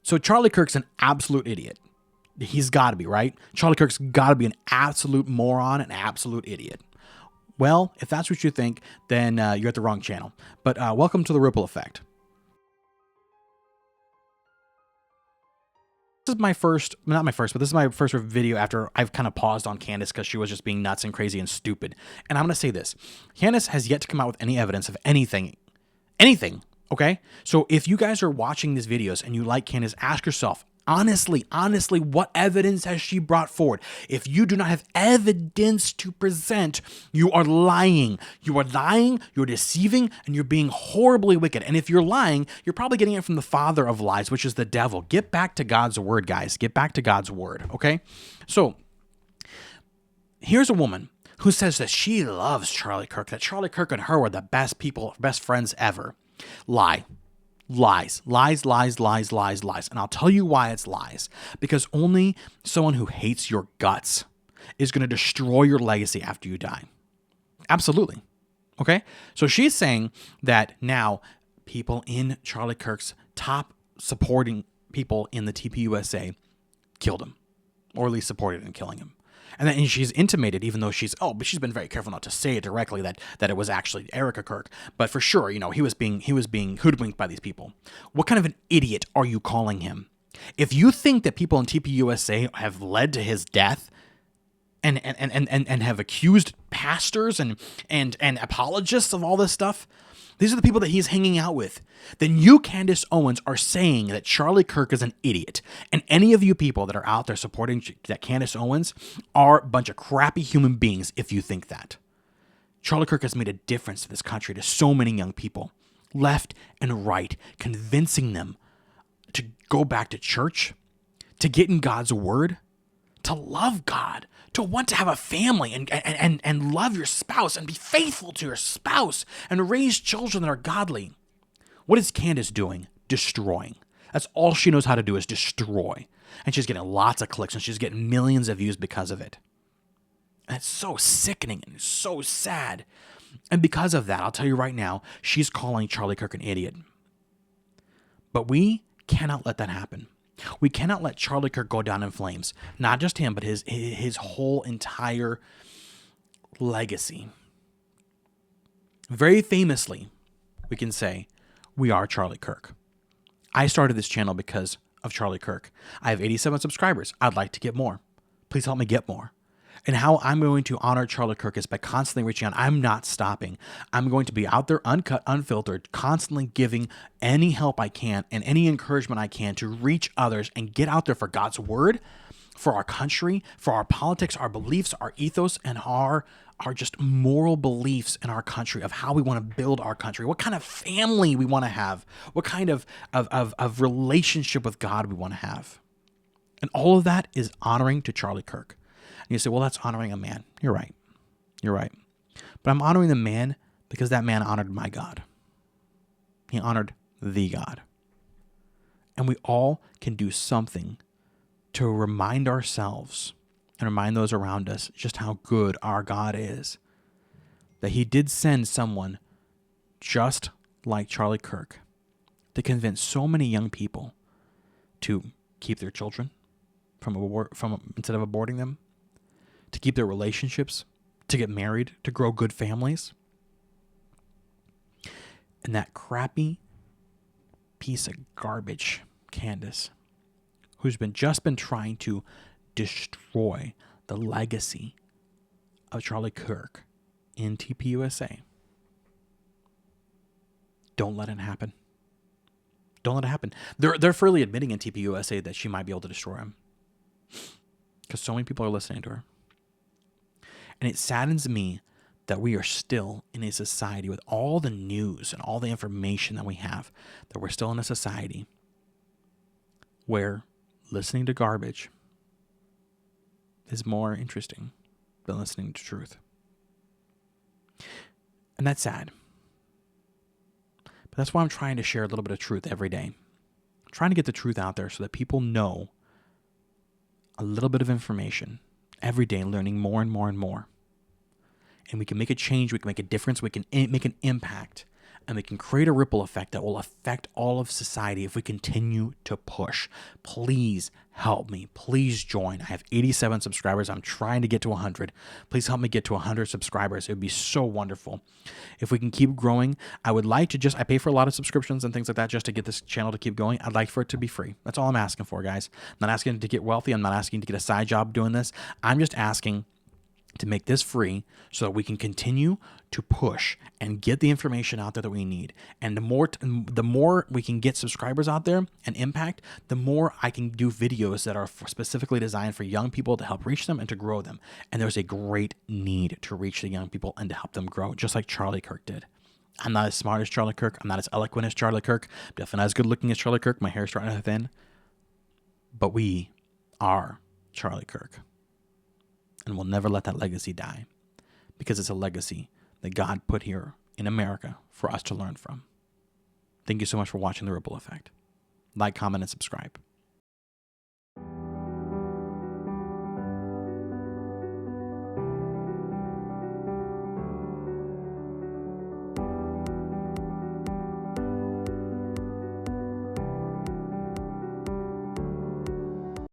So Charlie Kirk's an absolute idiot. He's got to be, right? Charlie Kirk's got to be an absolute moron, an absolute idiot. Well, if that's what you think, then you're at the wrong channel. But welcome to the Ripple Effect. This is my first, not my first, but this is my first video after I've kind of paused on Candace because she was just being nuts and crazy and stupid. And I'm going to say this. Candace has yet to come out with any evidence of anything, okay? So if you guys are watching these videos and you like Candace, ask yourself, honestly, what evidence has she brought forward? If you do not have evidence to present, you are lying. You are lying, you're deceiving, and you're being horribly wicked. And if you're lying, you're probably getting it from the father of lies, which is the devil. Get back to God's word, guys. Get back to God's word, okay? So here's a woman who says that she loves Charlie Kirk, that Charlie Kirk and her were the best people, best friends ever. Lie. Lies. And I'll tell you why it's lies. Because only someone who hates your guts is going to destroy your legacy after you die. Absolutely. Okay? So she's saying that now people in Charlie Kirk's top supporting people in the TPUSA killed him, or at least supported in killing him. And then she's intimated, even though but she's been very careful not to say it directly that it was actually Erica Kirk. But for sure, he was being hoodwinked by these people. What kind of an idiot are you calling him? If you think that people in TPUSA have led to his death and have accused pastors and apologists of all this stuff, these are the people that he's hanging out with. Then you, Candace Owens, are saying that Charlie Kirk is an idiot. And any of you people that are out there supporting that Candace Owens are a bunch of crappy human beings if you think that. Charlie Kirk has made a difference to this country, to so many young people, left and right, convincing them to go back to church, to get in God's word, to love God, to want to have a family and love your spouse and be faithful to your spouse and raise children that are godly. What is Candace doing? Destroying. That's all she knows how to do, is destroy. And she's getting lots of clicks and she's getting millions of views because of it. And it's so sickening and so sad. And because of that, I'll tell you right now, she's calling Charlie Kirk an idiot. But we cannot let that happen. We cannot let Charlie Kirk go down in flames. Not just him, but his whole entire legacy. Very famously, we can say, we are Charlie Kirk. I started this channel because of Charlie Kirk. I have 87 subscribers. I'd like to get more. Please help me get more. And how I'm going to honor Charlie Kirk is by constantly reaching out. I'm not stopping. I'm going to be out there uncut, unfiltered, constantly giving any help I can and any encouragement I can to reach others and get out there for God's word, for our country, for our politics, our beliefs, our ethos, and our just moral beliefs in our country of how we want to build our country, what kind of family we want to have, what kind of relationship with God we want to have. And all of that is honoring to Charlie Kirk. And you say, well, that's honoring a man. You're right. You're right. But I'm honoring the man because that man honored my God. He honored the God. And we all can do something to remind ourselves and remind those around us just how good our God is. That he did send someone just like Charlie Kirk to convince so many young people to keep their children instead of aborting them, to keep their relationships, to get married, to grow good families. And that crappy piece of garbage, Candace, who's just been trying to destroy the legacy of Charlie Kirk in TPUSA. Don't let it happen. Don't let it happen. They're freely admitting in TPUSA that she might be able to destroy him, because so many people are listening to her. And it saddens me that we are still in a society with all the news and all the information that we have, that we're still in a society where listening to garbage is more interesting than listening to truth. And that's sad. But that's why I'm trying to share a little bit of truth every day. I'm trying to get the truth out there so that people know a little bit of information every day, learning more and more and more. And we can make a change, we can make a difference, we can make an impact and we can create a ripple effect that will affect all of society if we continue to push. Please help me. Please join. I have 87 subscribers. I'm trying to get to 100. Please help me get to 100 subscribers. It would be so wonderful. If we can keep growing, I would like to I pay for a lot of subscriptions and things like that just to get this channel to keep going. I'd like for it to be free. That's all I'm asking for, guys. I'm not asking to get wealthy. I'm not asking to get a side job doing this. I'm just asking to make this free so that we can continue to push and get the information out there that we need. And the more we can get subscribers out there and impact, the more I can do videos that are specifically designed for young people to help reach them and to grow them. And there's a great need to reach the young people and to help them grow, just like Charlie Kirk did. I'm not as smart as Charlie Kirk. I'm not as eloquent as Charlie Kirk. I'm definitely not as good looking as Charlie Kirk. My hair's starting to thin. But we are Charlie Kirk. And we'll never let that legacy die, because it's a legacy that God put here in America for us to learn from. Thank you so much for watching The Ripple Effect. Like, comment, and subscribe.